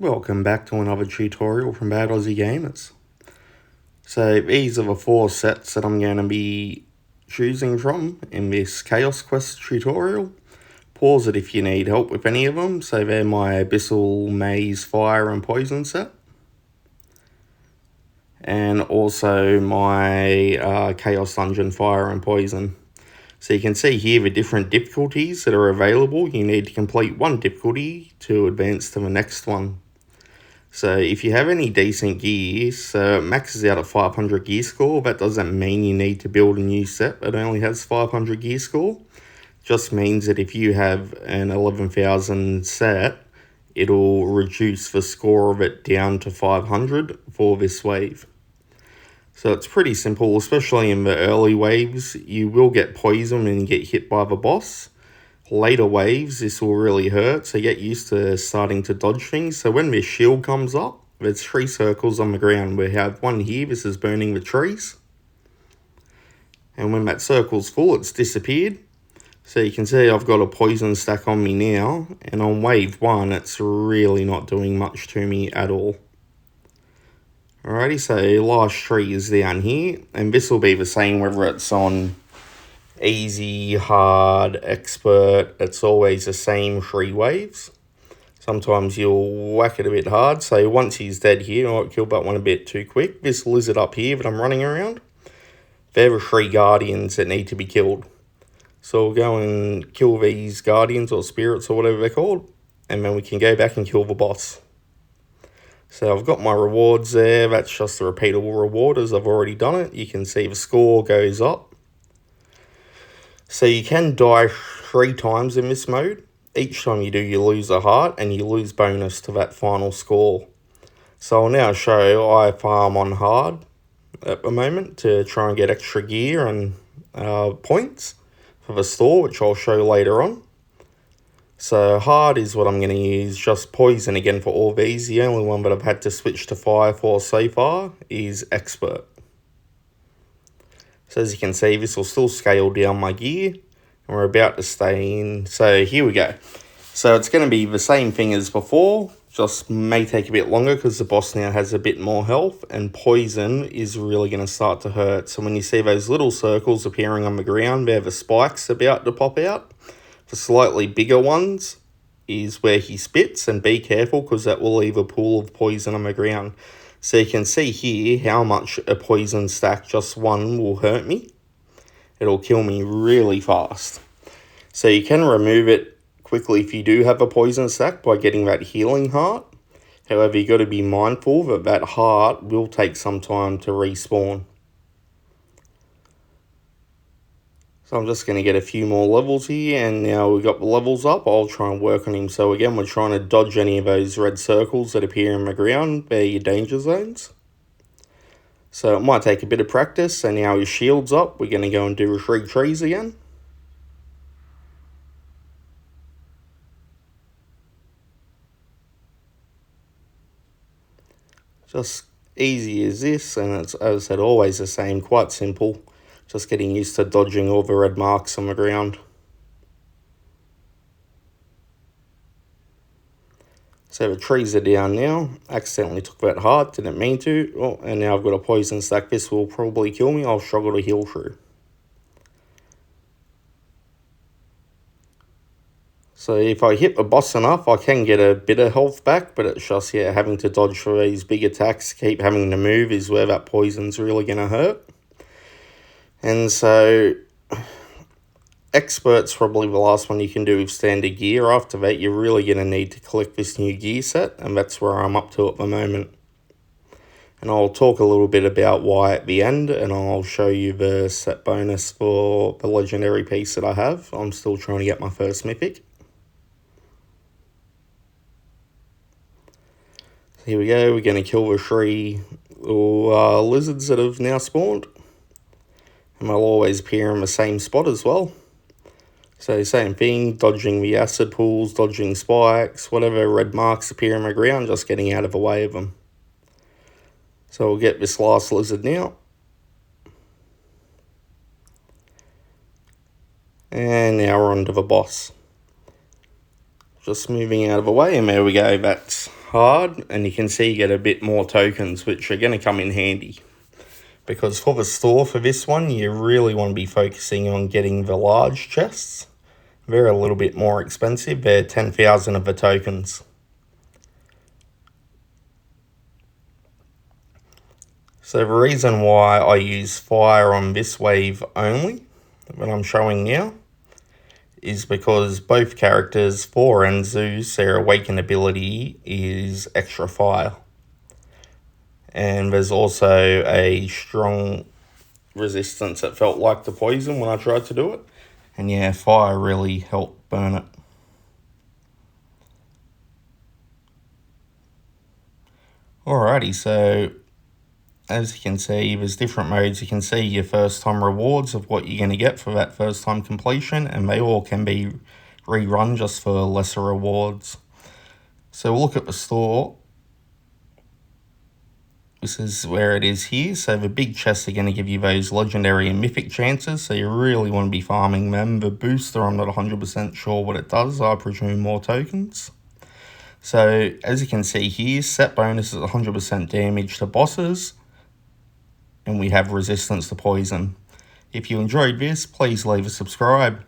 Welcome back to another tutorial from Bad Aussie Gamers. So these are the 4 sets that I'm going to be choosing from in this Chaos Quest tutorial. Pause it if you need help with any of them. So they're my Abyssal, Maze, Fire and Poison set. And also my Chaos Dungeon, Fire and Poison. So you can see here the different difficulties that are available. You need to complete one difficulty to advance to the next one. So if you have any decent gear, so it maxes out at 500 gear score. That doesn't mean you need to build a new set that only has 500 gear score. Just means that if you have an 11,000 set, it'll reduce the score of it down to 500 for this wave. So it's pretty simple, especially in the early waves. You will get poisoned and get hit by the boss. Later waves, this will really hurt, so get used to starting to dodge things. So when this shield comes up, there's 3 circles on the ground. We have one here, this is burning the trees. And when that circle's full, it's disappeared. So you can see I've got a poison stack on me now, and on wave 1, it's really not doing much to me at all. Alrighty, so last tree is down here, and this will be the same whether it's on easy, hard, expert. It's always the same 3 waves. Sometimes you'll whack it a bit hard, so once he's dead here, I might kill that one a bit too quick. This lizard up here that I'm running around, they're the 3 guardians that need to be killed. So we'll go and kill these guardians or spirits or whatever they're called, and then we can go back and kill the boss. So I've got my rewards there. That's just a repeatable reward as I've already done it. You can see the score goes up. So you can die 3 times in this mode. Each time you do, you lose a heart and you lose bonus to that final score. So I'll now show I farm on hard at the moment to try and get extra gear and points for the store, which I'll show later on. So hard is what I'm going to use, just poison again for all these. The only one that I've had to switch to fire for so far is expert. So as you can see, this will still scale down my gear, and we're about to stay in. So here we go. So it's going to be the same thing as before, just may take a bit longer because the boss now has a bit more health, and poison is really going to start to hurt. So when you see those little circles appearing on the ground, they're the spikes about to pop out. The slightly bigger ones is where he spits, and be careful because that will leave a pool of poison on the ground. So you can see here how much a poison stack, just one, will hurt me. It'll kill me really fast. So you can remove it quickly if you do have a poison stack by getting that healing heart. However, you got to be mindful that that heart will take some time to respawn. So I'm just going to get a few more levels here, and now we've got the levels up, I'll try and work on him. So again, we're trying to dodge any of those red circles that appear in the ground. They're your danger zones. So it might take a bit of practice, so now his shield's up. We're going to go and do 3 trees again. Just easy as this, and it's, as I said, always the same, quite simple. Just getting used to dodging all the red marks on the ground. So the trees are down now. Accidentally took that heart, didn't mean to. Oh, and now I've got a poison stack. This will probably kill me. I'll struggle to heal through. So if I hit the boss enough, I can get a bit of health back, but it's just, yeah, having to dodge for these big attacks, keep having to move is where that poison's really going to hurt. And so expert's probably the last one you can do with standard gear. After that, you're really going to need to collect this new gear set, and that's where I'm up to at the moment. And I'll talk a little bit about why at the end, and I'll show you the set bonus for the legendary piece that I have. I'm still trying to get my first mythic. So here we go, we're going to kill the 3 lizards that have now spawned. And they'll always appear in the same spot as well. So same thing, dodging the acid pools, dodging spikes, whatever red marks appear in the ground, just getting out of the way of them. So we'll get this last lizard now. And now we're on to the boss. Just moving out of the way, and there we go, that's hard, and you can see you get a bit more tokens, which are going to come in handy. Because for the store for this one, you really want to be focusing on getting the large chests. They're a little bit more expensive. They're 10,000 of the tokens. So the reason why I use fire on this wave only, that I'm showing now, is because both characters, Thor and Zeus, their awakened ability is extra fire. And there's also a strong resistance that felt like the poison when I tried to do it. And yeah, fire really helped burn it. Alrighty, so as you can see, there's different modes. You can see your first time rewards of what you're going to get for that first time completion, and they all can be rerun just for lesser rewards. So we'll look at the store. This is where it is here. So the big chests are going to give you those legendary and mythic chances, so you really want to be farming them. The booster, I'm not 100% sure what it does. I presume more tokens. So as you can see here, set bonus is 100% damage to bosses, and we have resistance to poison. If you enjoyed this, please leave a subscribe.